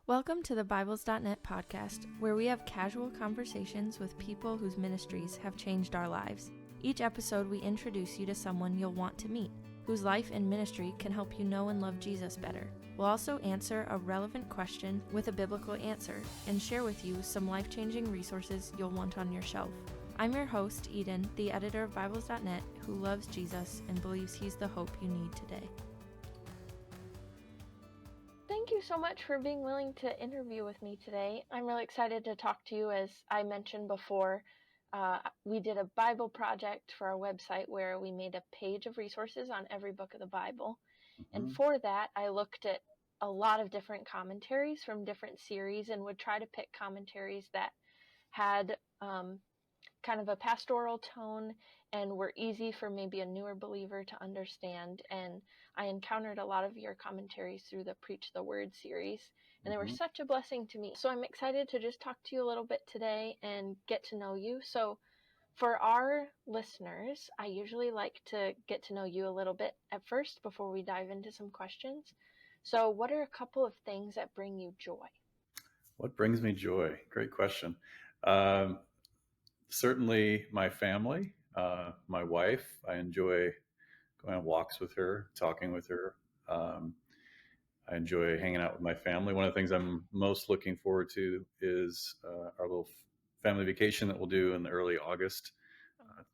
Welcome to the Bibles.net podcast, where we have casual conversations with people whose ministries have changed our lives. Each episode, we introduce you to someone you'll want to meet, whose life and ministry can help you know and love Jesus better. We'll also answer a relevant question with a biblical answer and share with you some life-changing resources you'll want on your shelf. I'm your host, Eden, the editor of Bibles.net, who loves Jesus and believes he's the hope you need today. Thank you so much for being willing to interview with me today. I'm really excited to talk to you. As I mentioned before, we did a Bible project for our website where we made a page of resources on every book of the Bible. And for that, I looked at a lot of different commentaries from different series and would try to pick commentaries that had kind of a pastoral tone and were easy for maybe a newer believer to understand. And I encountered a lot of your commentaries through the Preach the Word series, and they were such a blessing to me. So I'm excited to just talk to you a little bit today and get to know you. So for our listeners, I usually like to get to know you a little bit at first before we dive into some questions. So what are a couple of things that bring you joy? What brings me joy? Great question. Certainly my family, my wife. I enjoy going on walks with her, talking with her. I enjoy hanging out with my family. One of the things I'm most looking forward to is our little family vacation that we'll do in early August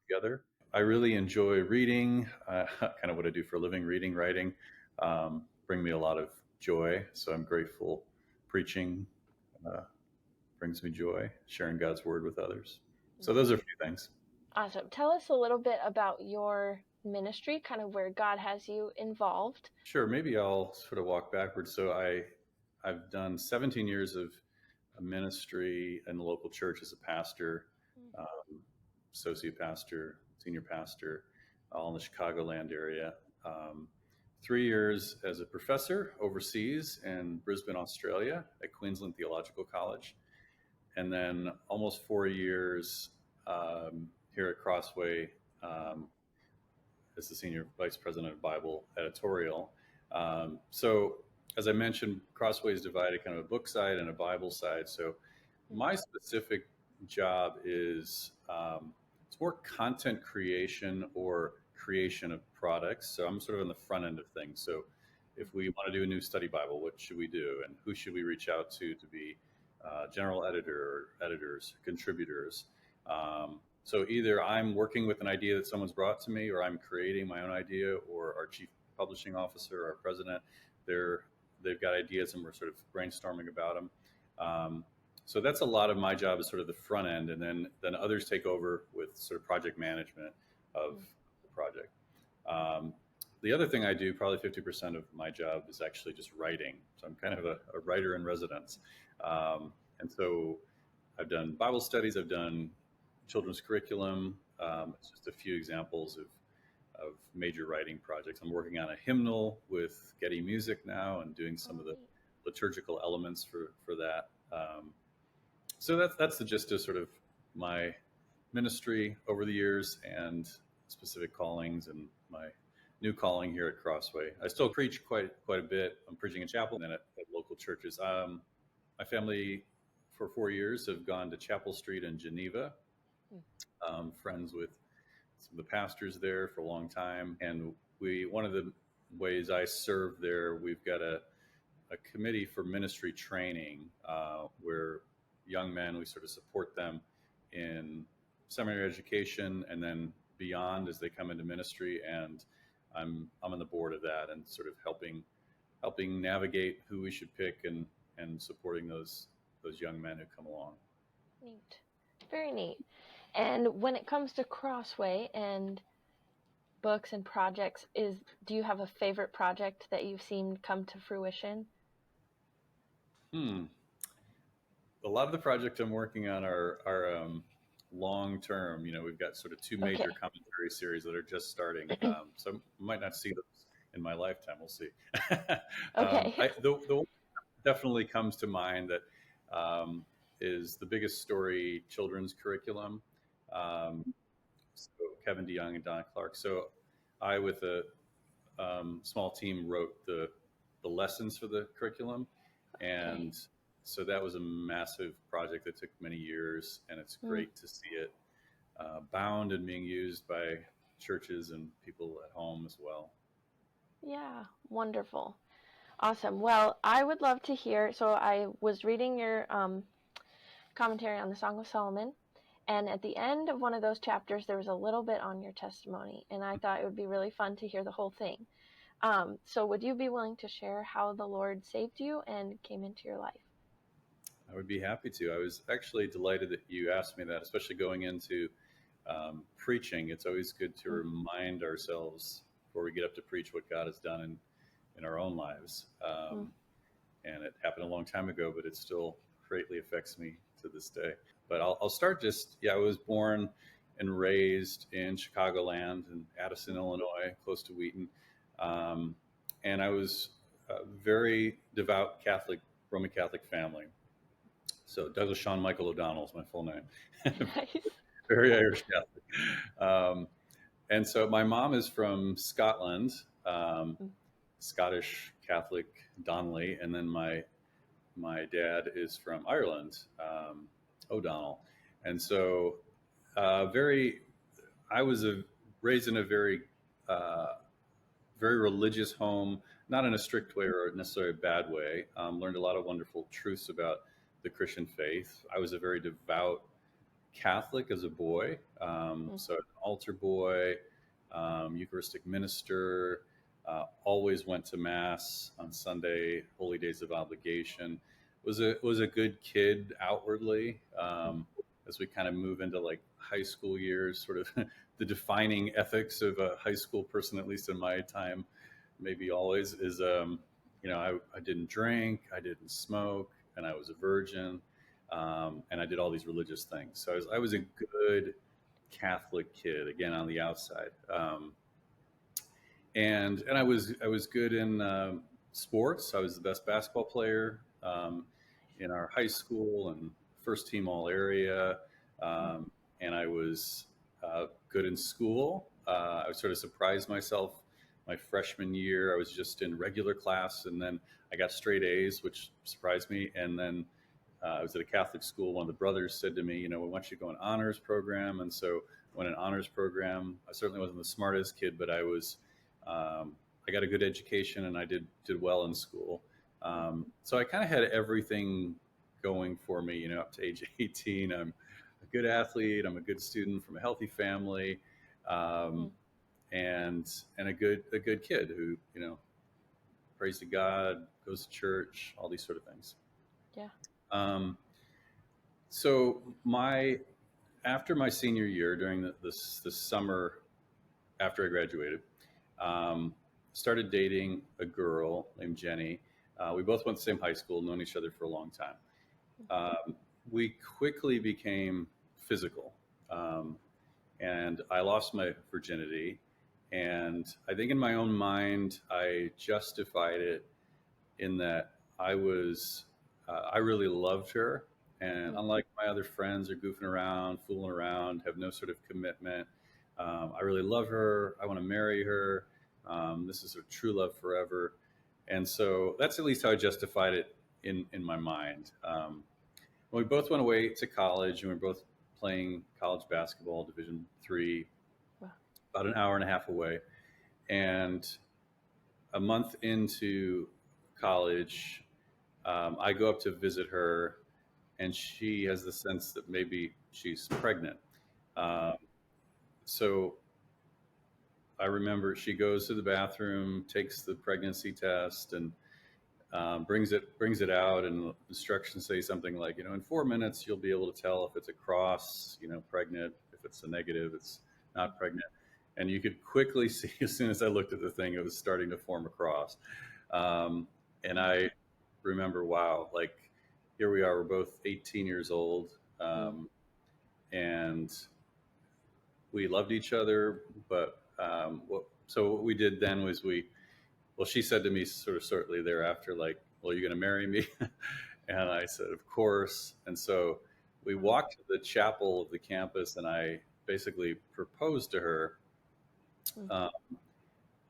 together. I really enjoy reading, kind of what I do for a living, reading, writing, bring me a lot of joy. So I'm grateful. Preaching brings me joy, sharing God's word with others. So those are a few things. Awesome. Tell us a little bit about your ministry, kind of where God has you involved. Sure. Maybe I'll sort of walk backwards. So I've done 17 years of ministry in the local church as a pastor, associate pastor, senior pastor, all in the Chicagoland area. 3 years as a professor overseas in Brisbane, Australia at Queensland Theological College. And then almost 4 years here at Crossway as the senior vice president of Bible editorial. So as I mentioned, Crossway is divided kind of a book side and a Bible side. So my specific job is it's more content creation or creation of products. So I'm sort of on the front end of things. So if we want to do a new study Bible, what should we do? And who should we reach out to be general editor or editors, contributors? So either I'm working with an idea that someone's brought to me, or I'm creating my own idea, or our chief publishing officer, our president, they've got ideas and we're sort of brainstorming about them. So that's a lot of my job is sort of the front end, and then others take over with sort of project management of the project. The other thing I do, probably 50% of my job, is actually just writing. So I'm kind of a writer in residence. And so I've done Bible studies, I've done children's curriculum. It's just a few examples of major writing projects. I'm working on a hymnal with Getty Music now and doing some of the liturgical elements for that. So that's the gist of sort of my ministry over the years and specific callings and my new calling here at Crossway. I still preach quite a bit. I'm preaching in chapel and at local churches. My family for 4 years have gone to Chapel Street in Geneva. Friends with some of the pastors there for a long time. And one of the ways I serve there, we've got a committee for ministry training where young men, we sort of support them in seminary education and then beyond as they come into ministry. And I'm on the board of that and sort of helping navigate who we should pick and supporting those young men who come along. Neat. Very neat. And when it comes to Crossway and books and projects, do you have a favorite project that you've seen come to fruition? A lot of the projects I'm working on are long term. We've got sort of two major commentary series that are just starting. So I might not see those in my lifetime. We'll see. The one that definitely comes to mind that is the Biggest Story children's curriculum. So Kevin DeYoung and Donna Clark. So I, with a small team, wrote the lessons for the curriculum, and so that was a massive project that took many years, and it's Mm. great to see it bound and being used by churches and people at home as well. Yeah, wonderful. Awesome. Well, I would love to hear. So I was reading your commentary on the Song of Solomon, and at the end of one of those chapters, there was a little bit on your testimony, and I thought it would be really fun to hear the whole thing. So would you be willing to share how the Lord saved you and came into your life? I would be happy to. I was actually delighted that you asked me that, especially going into preaching. It's always good to Mm. remind ourselves before we get up to preach what God has done in our own lives. Mm. And it happened a long time ago, but it still greatly affects me to this day. But I'll start just, yeah, I was born and raised in Chicagoland in Addison, Illinois, close to Wheaton. Um, and I was a very devout Catholic, Roman Catholic family. So Douglas Sean Michael O'Donnell is my full name. Nice. Very Irish Catholic. And so my mom is from Scotland, Mm. Scottish Catholic Donnelly, and then my dad is from Ireland, O'Donnell, and so very. I was raised in a uh, very religious home, not in a strict way or necessarily a bad way. Learned a lot of wonderful truths about the Christian faith. I was a very devout Catholic as a boy, Mm. so an altar boy, Eucharistic minister. Always went to mass on Sunday, holy days of obligation. Was a good kid outwardly. Mm. As we kind of move into like high school years, sort of the defining ethics of a high school person, at least in my time, maybe always is, I didn't drink, I didn't smoke, and I was a virgin, and I did all these religious things. So I was a Mm. good Catholic kid, again on the outside, and I was good in sports. I was the best basketball player in our high school and first team all area, Mm. and I was good in school. I sort of surprised myself my freshman year. I was just in regular class, and then I got straight A's, which surprised me. And then I was at a Catholic school. One of the brothers said to me, we want you to go an honors program. And so went an honors program. I certainly wasn't the smartest kid, but I got a good education and I did well in school. So I kind of had everything going for me, up to age 18. I'm a good athlete. I'm a good student from a healthy family, um, Mm. and a good kid who prays to God, goes to church, all these sort of things. Yeah. Um, so my after my senior year, during this summer after I graduated, um, started dating a girl named Jenny. We both went to the same high school, known each other for a long time. Um, we quickly became physical, um, and I lost my virginity. And I think in my own mind, I justified it in that I really loved her. And Mm. unlike my other friends are goofing around, fooling around, have no sort of commitment, I really love her. I want to marry her. This is a true love forever. And so that's at least how I justified it in my mind. We both went away to college and we were both playing college basketball, Division III, Wow. about an hour and a half away. And a month into college, I go up to visit her, and she has the sense that maybe she's pregnant. Um, so I remember she goes to the bathroom, takes the pregnancy test, and brings it out. And instructions say something like, in 4 minutes you'll be able to tell if it's a cross, pregnant. If it's a negative, it's not pregnant. And you could quickly see as soon as I looked at the thing, it was starting to form a cross. And I remember, wow, like here we are, we're both 18 years old, Mm. and we loved each other. But so what we did then was well, she said to me sort of shortly thereafter, like, well, you're going to marry me? And I said, of course. And so we Wow. walked to the chapel of the campus and I basically proposed to her. Mm. Um,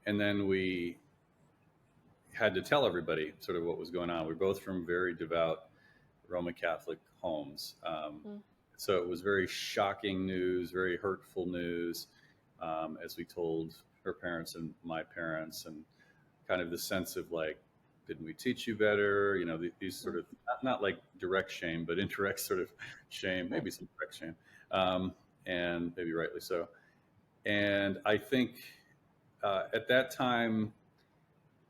and then we had to tell everybody sort of what was going on. We're both from very devout Roman Catholic homes. Mm. So it was very shocking news, very hurtful news, as we told her parents and my parents, and kind of the sense of like, didn't we teach you better? You know, these sort Mm. of not like direct shame, but indirect sort of shame, Mm. maybe some direct shame, and maybe rightly so. And I think at that time,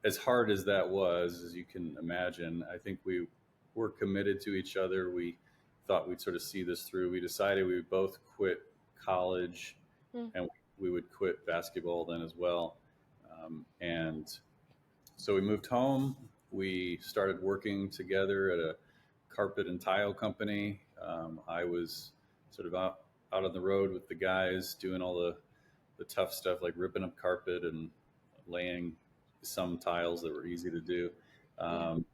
as hard as that was, as you can imagine, I think we were committed to each other. We thought we'd sort of see this through. We decided we would both quit college, Mm. and we would quit basketball then as well. And so we moved home. We started working together at a carpet and tile company. I was sort of out on the road with the guys doing all the tough stuff like ripping up carpet and laying some tiles that were easy to do. Yeah. Um,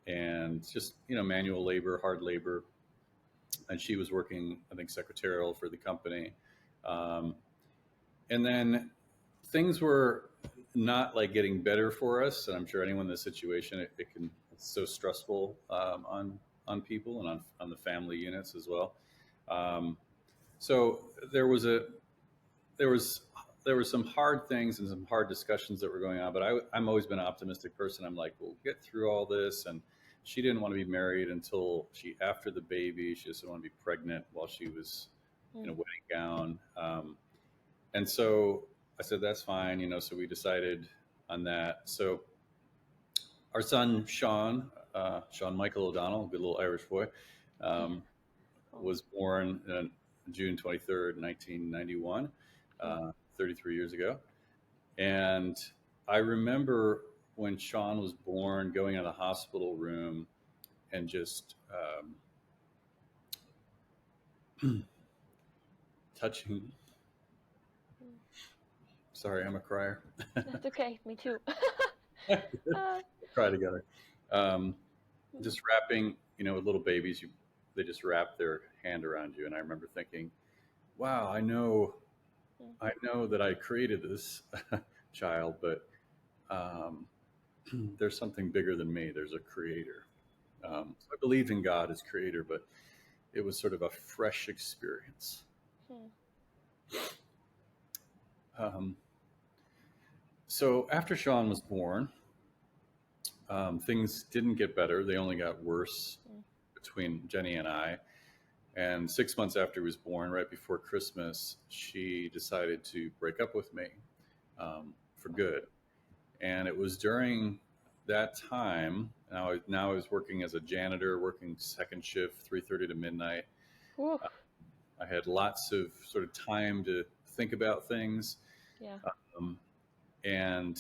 and just, manual labor, hard labor. And she was working, I think, secretarial for the company. Um, and then things were not like getting better for us. And I'm sure anyone in this situation, it's so stressful on people and on the family units as well. Um, so there was a there was there were some hard things and some hard discussions that were going on. But I'm always been an optimistic person. I'm like, we'll get through all this. And she didn't want to be married until after the baby. She just didn't want to be pregnant while she was in Mm. a wedding gown. And so I said, that's fine. So we decided on that. So our son, Sean Michael O'Donnell, good little Irish boy, Yeah. um, Oh. was born on June 23rd, 1991, Mm. 33 years ago. And I remember when Sean was born, going in the hospital room and just touching. Mm. Sorry, I'm a crier. That's okay. Me too. uh, Cry together. Um, mm. just wrapping, with little babies, they just wrap their hand around you. And I remember thinking, wow, Mm. I know that I created this child, but um, there's something bigger than me. There's a creator. So I believed in God as creator, but it was sort of a fresh experience. Mm. Um, so after Sean was born, things didn't get better. They only got worse Mm. between Jenny and I. And 6 months after he was born, right before Christmas, she decided to break up with me for Wow. good. And it was during that time. Now I was working as a janitor, working second shift, 3:30 to midnight. Oof. I had lots of sort of time to think about things, Yeah. um, and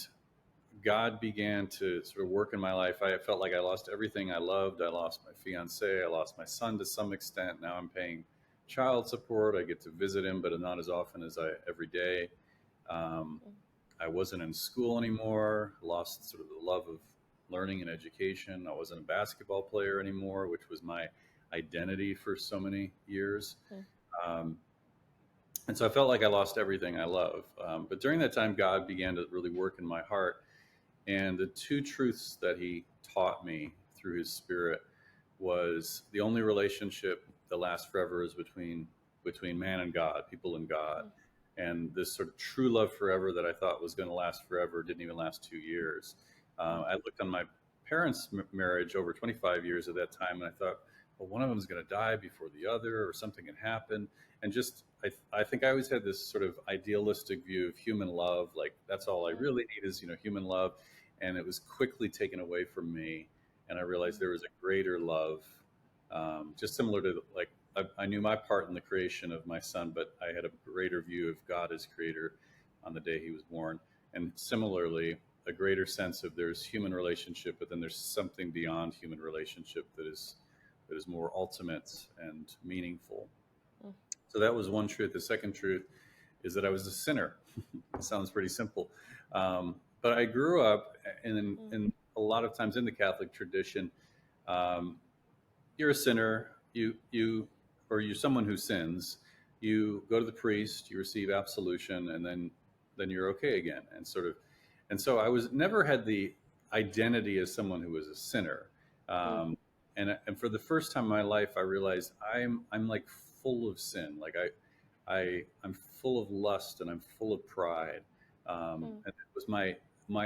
God began to sort of work in my life. I felt like I lost everything I loved. I lost my fiance. I lost my son to some extent. Now I'm paying child support. I get to visit him, but not as often as every day. Um, Mm. I wasn't in school anymore. Lost sort of the love of learning and education. I wasn't a basketball player anymore, which was my identity for so many years. Mm. Um, and so I felt like I lost everything I love. But during that time, God began to really work in my heart. And the two truths that he taught me through his spirit was the only relationship that lasts forever is between man and God, people and God. Mm. And this sort of true love forever that I thought was going to last forever didn't even last 2 years. Mm. I looked on my parents' marriage over 25 years at that time, and I thought, well, one of them is going to die before the other, or something had happened. And just, I think I always had this sort of idealistic view of human love, like that's all I Mm. really need is human love, and it was quickly taken away from me. And I realized Mm. there was a greater love, just similar to like I knew my part in the creation of my son, but I had a greater view of God as creator on the day he was born. And similarly, a greater sense of there's human relationship, but then there's something beyond human relationship that is more ultimate and meaningful. Mm. So that was one truth. The second truth is that I was a sinner. It sounds pretty simple. But I grew up Mm. in a lot of times in the Catholic tradition. Um, you're a sinner. Or you're someone who sins. You go to the priest. You receive absolution, and then you're okay again. And so I was never had the identity as someone who was a sinner. Mm. Um, And for the first time in my life, I realized I'm like full of sin. Like I'm full of lust and I'm full of pride. Mm. And it was my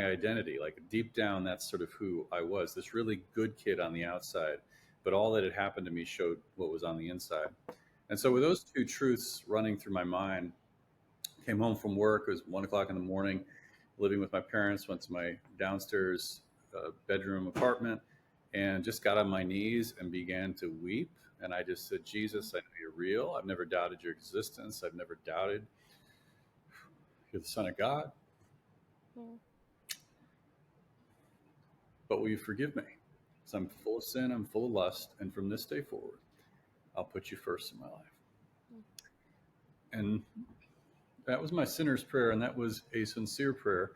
identity. Like deep down, that's sort of who I was. This really good kid on the outside, but all that had happened to me showed what was on the inside. And so with those two truths running through my mind, came home from work. It was 1 o'clock in the morning, living with my parents. Went to my downstairs bedroom apartment, and just got on my knees and began to weep. And I just said, Mm. Jesus, I know you're real. I've never doubted your existence. I've never doubted you're the Son of God. Mm. But will you forgive me? Because I'm full of sin, I'm full of lust, and from this day forward, I'll put you first in my life. Mm. And that was my sinner's prayer, and that was a sincere prayer.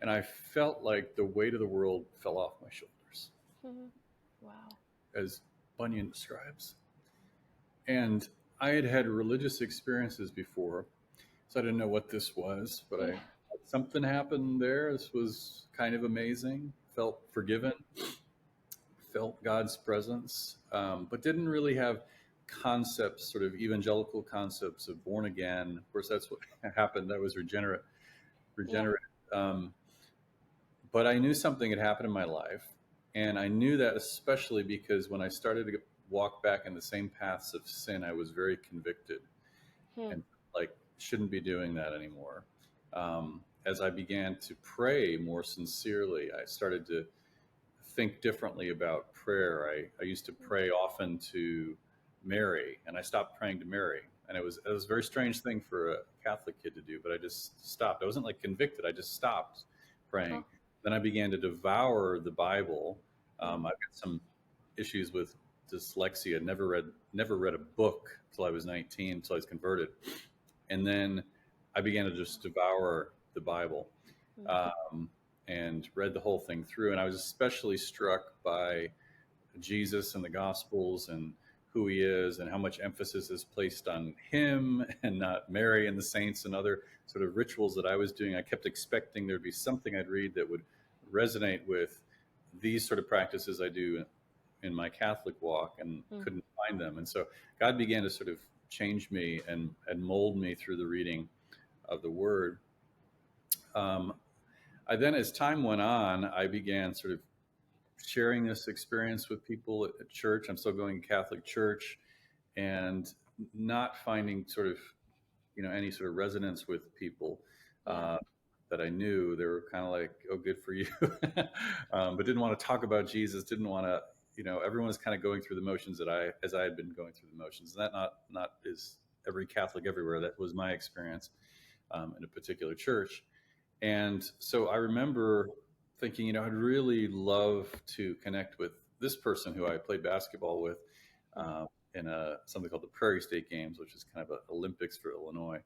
And I felt like the weight of the world fell off my shoulders, Mm. Wow. as Bunyan describes. And I had had religious experiences before, so I didn't know what this was, but Yeah. I something happened there. This was kind of amazing. Felt forgiven, felt God's presence, but didn't really have concepts, sort of evangelical concepts of born again. Of course, that's what happened. I was Yeah. regenerate. Um, but I knew something had happened in my life, and I knew that especially because when I started to walk back in the same paths of sin, I was very convicted Mm. and like shouldn't be doing that anymore. As I began to pray more sincerely, I started to think differently about prayer. I used to pray often to Mary, and I stopped praying to Mary. And it was a very strange thing for a Catholic kid to do, but I just stopped. I wasn't like convicted. I just stopped Oh. praying. Then I began to devour the Bible. Mm. I've got some issues with dyslexia. Never read a book until I was 19, until I was converted, and then I began to just devour the Bible, Mm. um, and read the whole thing through. And I was especially struck by Jesus and the Gospels and who he is and how much emphasis is placed on him and not Mary and the saints and other sort of rituals that I was doing. I kept expecting there'd be something I'd read that would resonate with these sort of practices I do in my Catholic walk, and Mm. couldn't find them. And so God began to sort of change me and mold me through the reading of the Word. Um, then, as time went on, I began sort of sharing this experience with people at church. I'm still going to Catholic church, and not finding sort of any sort of resonance with people Yeah. uh, that I knew. They were kind of like, "Oh, good for you," but didn't want to talk about Jesus. Didn't want to. Everyone was kind of going through the motions as I had been going through the motions. And that not is every Catholic everywhere. That was my experience in a particular church. And so I remember thinking, I'd really love to connect with this person who I played basketball with Mm. uh, in something called the Prairie State Games, which is kind of an Olympics for Illinois.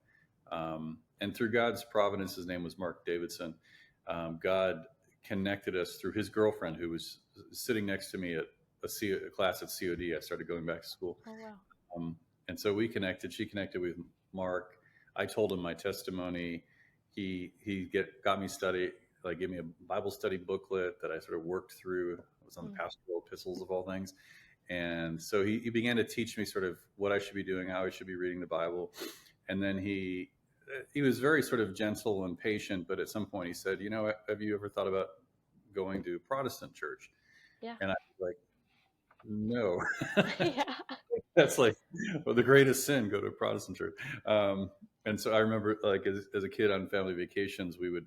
And through God's providence, his name was Mark Davidson. God connected us through his girlfriend, who was sitting next to me at a class at COD. I started going back to school. Oh wow. Um, and so we connected. She connected with Mark. I told him my testimony. He got me study, like gave me a Bible study booklet that I sort of worked through. It was on the Mm. pastoral epistles of all things. And so he began to teach me sort of what I should be doing, how I should be reading the Bible. And then he was very sort of gentle and patient, but at some point he said, have you ever thought about going to a Protestant church? Yeah. And I was like, no. Yeah. That's like, well, the greatest sin, go to a Protestant church. And so I remember, like, as a kid on family vacations, we would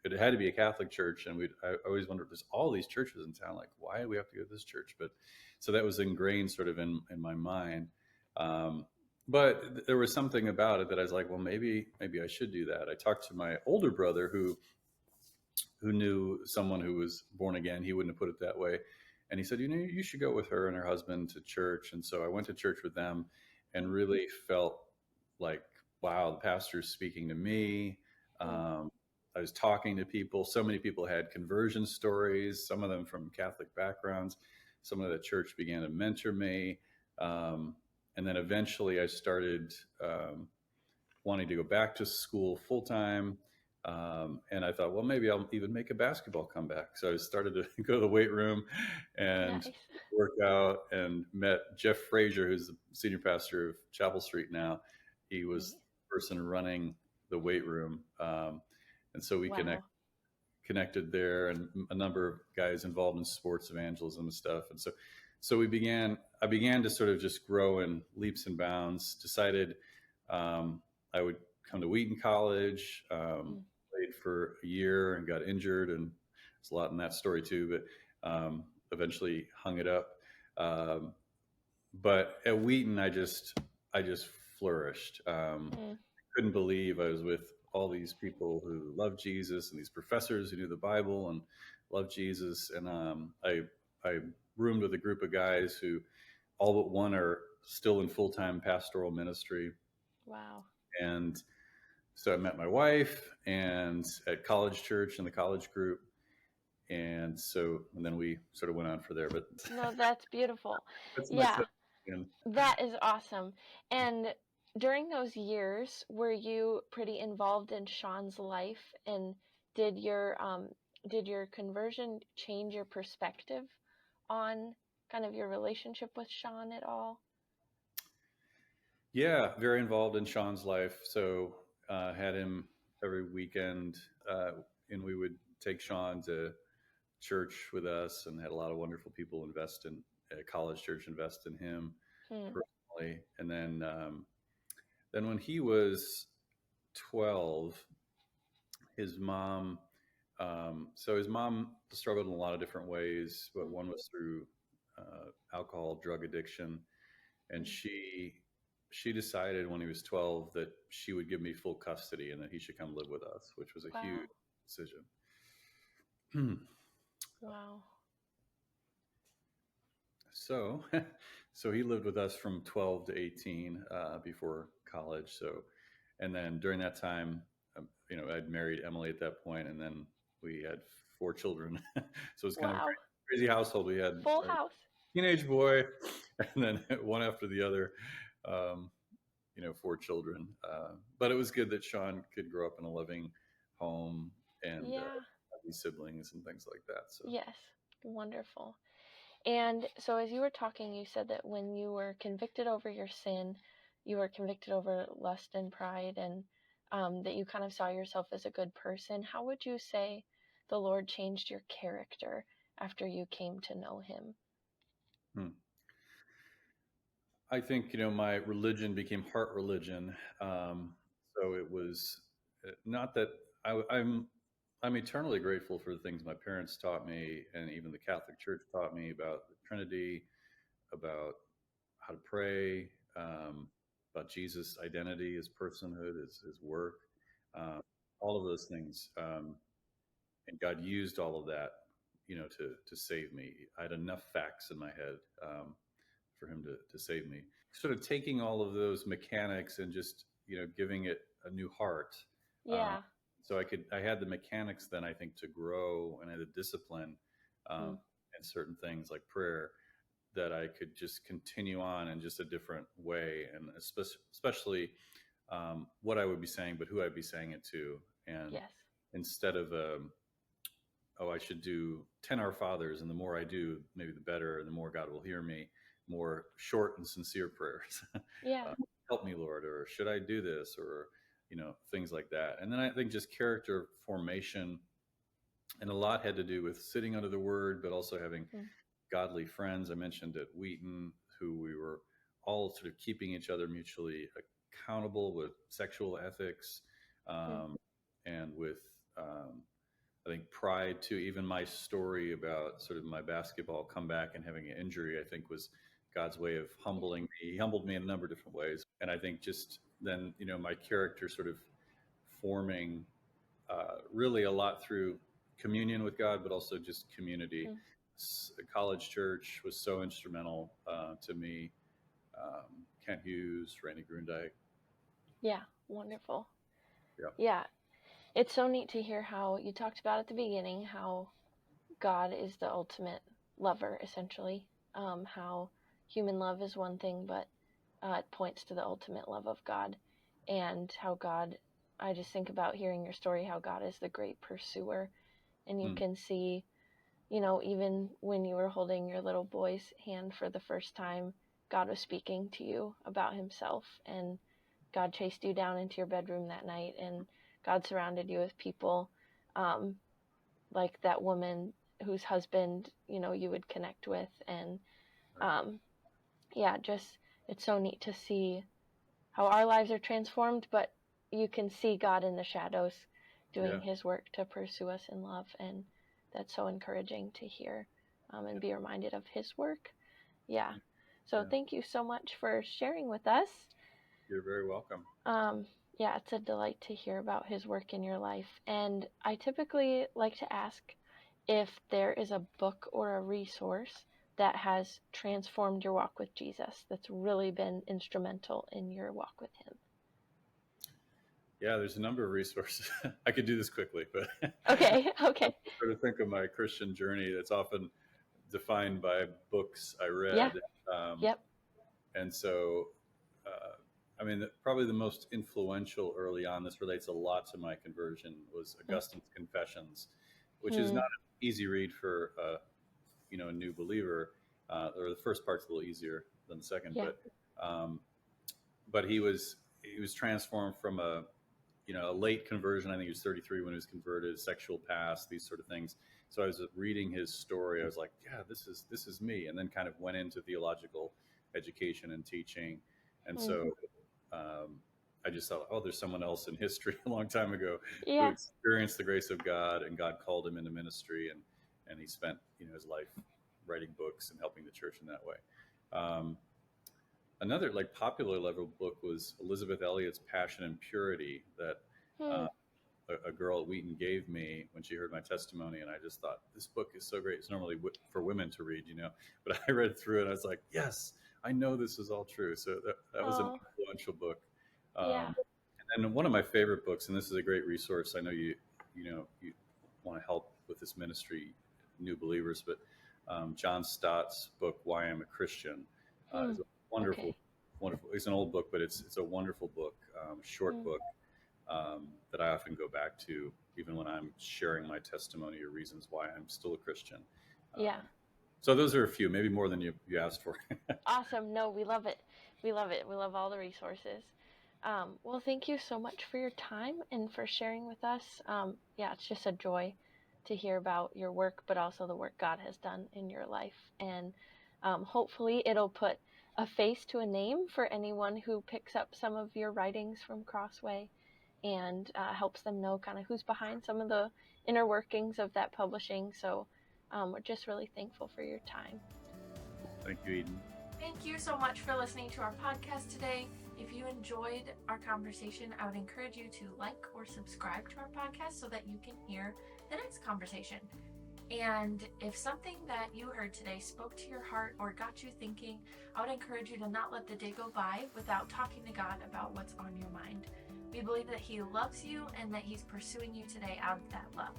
it had to be a Catholic church, and I always wondered, there's all these churches in town, like, why do we have to go to this church? But so that was ingrained sort of in my mind. But there was something about it that I was like, well, maybe I should do that. I talked to my older brother who knew someone who was born again. He wouldn't have put it that way. And he said, you should go with her and her husband to church. And so I went to church with them and Mm. really felt like, wow, the pastor's speaking to me. Mm. I was talking to people. So many people had conversion stories, some of them from Catholic backgrounds. Some of the church began to mentor me. And then eventually I started wanting to go back to school full time. And I thought, well, maybe I'll even make a basketball comeback. So I started to go to the weight room and Nice. work out, and met Jeff Frazier, who's the senior pastor of Chapel Street now. He was Neat. the person running the weight room. And so we Wow. connected there, and a number of guys involved in sports evangelism and stuff. And so I began to sort of just grow in leaps and bounds. Decided I would come to Wheaton College, Mm. played for a year and got injured, and there's a lot in that story too, but eventually hung it up. Um, but at Wheaton, I just flourished. Mm. Couldn't believe I was with all these people who loved Jesus, and these professors who knew the Bible and loved Jesus. And I roomed with a group of guys who all but one are still in full-time pastoral ministry. Wow. And so I met my wife and at college church in the college group. And then we sort of went on for there, but No, that's beautiful. that's my Yeah, tip. And that is awesome. And during those years, were you pretty involved in Sean's life? And did your conversion change your perspective on kind of your relationship with Sean at all? yeah, very involved in Sean's life. So had him every weekend, and we would take Sean to church with us, and had a lot of wonderful people invest in college church, invest in him Hmm. personally. And then when he was 12, his mom, so his mom struggled in a lot of different ways, but Hmm. one was through alcohol, drug addiction, and Hmm. she decided when he was 12 that she would give me full custody and that he should come live with us, which was a huge Wow. decision. Wow. So, so he lived with us from 12 to 18 before college. So, and then during that time, I'd married Emily at that point, and then we had four children. So it's kind of a Wow. crazy household. We had Full a house. teenage boy, and then one after the other. Um, four children. But it was good that Sean could grow up in a loving home and Yeah. have these siblings and things like that. So. Yes. Wonderful. And so, as you were talking, you said that when you were convicted over your sin, you were convicted over lust and pride, and that you kind of saw yourself as a good person. How would you say the Lord changed your character after you came to know Him? Hmm. I think my religion became heart religion. So it was not that I'm eternally grateful for the things my parents taught me, and even the Catholic Church taught me about the Trinity, about how to pray, about Jesus' identity, his personhood, his work, uh, all of those things. And God used all of that, to save me. I had enough facts in my head for him to save me. Sort of taking all of those mechanics and just giving it a new heart. Uh, Yeah. so I had the mechanics then, I think, to grow, and I had the discipline Mm. and certain things like prayer, that I could just continue on in just a different way, and especially what I would be saying, but who I'd be saying it to. And Yes. instead of oh, I should do 10 Our Fathers, and the more I do, maybe the better, and the more God will hear me, more short and sincere prayers. Yeah. Help me, Lord, or should I do this, or, things like that. And then I think just character formation, and a lot had to do with sitting under the word, but also having Mm. godly friends. I mentioned at Wheaton, who we were all sort of keeping each other mutually accountable with sexual ethics, Mm. and with I think pride too. Even my story about sort of my basketball comeback and having an injury, I think was God's way of Yeah. humbling me. He humbled me in a number of different ways, and I think just then, my character sort of forming really a lot through communion with God, but also just community. Mm. College church was so instrumental to me. Kent Hughes, Randy Grundyke. Yeah. Wonderful. Yeah. Yeah. It's so neat to hear how you talked about at the beginning how God is the ultimate lover, essentially. How human love is one thing, but it points to the ultimate love of God, and how God I just think about hearing your story, how God is the great pursuer, and you can see, even when you were holding your little boy's hand for the first time, God was speaking to you about himself, and God chased you down into your bedroom that night, and God surrounded you with people like that woman whose husband, you would connect with. And just it's so neat to see how our lives are transformed, but you can see God in the shadows doing his work to pursue us in love. And that's so encouraging to hear and be reminded of his work. Yeah. So thank you so much for sharing with us. You're very welcome. It's a delight to hear about his work in your life. And I typically like to ask if there is a book or a resource that has transformed your walk with Jesus, that's really been instrumental in your walk with him. Yeah, there's a number of resources. I could do this quickly, but okay. I sort of think of my Christian journey that's often defined by books I read. And so, probably the most influential early on, this relates a lot to my conversion, was Augustine's Confessions, which is not an easy read for a new believer. Or the first part's a little easier than the second, but he was transformed from a late conversion. I think he was 33 when he was converted, sexual past, these sort of things. So I was reading his story. I was like, yeah, this is me. And then kind of went into theological education and teaching. And so I just thought, there's someone else in history a long time ago who experienced the grace of God, and God called him into ministry, and he spent his life writing books and helping the church in that way. Another popular level book was Elizabeth Elliot's Passion and Purity, that a girl at Wheaton gave me when she heard my testimony, and I just thought, this book is so great. It's normally for women to read, but I read through it and I was like, yes, I know this is all true. So that was an influential book. And then one of my favorite books, and this is a great resource. I know you want to help with this ministry, new believers, but John Stott's book, Why I'm a Christian, is a wonderful. It's an old book, but it's a wonderful book, short book that I often go back to, even when I'm sharing my testimony or reasons why I'm still a Christian. So those are a few, maybe more than you asked for. Awesome. No, we love it. We love it. We love all the resources. Well, thank you so much for your time and for sharing with us. It's just a joy to hear about your work, but also the work God has done in your life. And hopefully it'll put a face to a name for anyone who picks up some of your writings from Crossway, and helps them know kind of who's behind some of the inner workings of that publishing. So we're just really thankful for your time. Thank you, Eden. Thank you so much for listening to our podcast today. If you enjoyed our conversation, I would encourage you to like or subscribe to our podcast so that you can hear the next conversation. And if something that you heard today spoke to your heart or got you thinking, I would encourage you to not let the day go by without talking to God about what's on your mind. We believe that He loves you and that He's pursuing you today out of that love.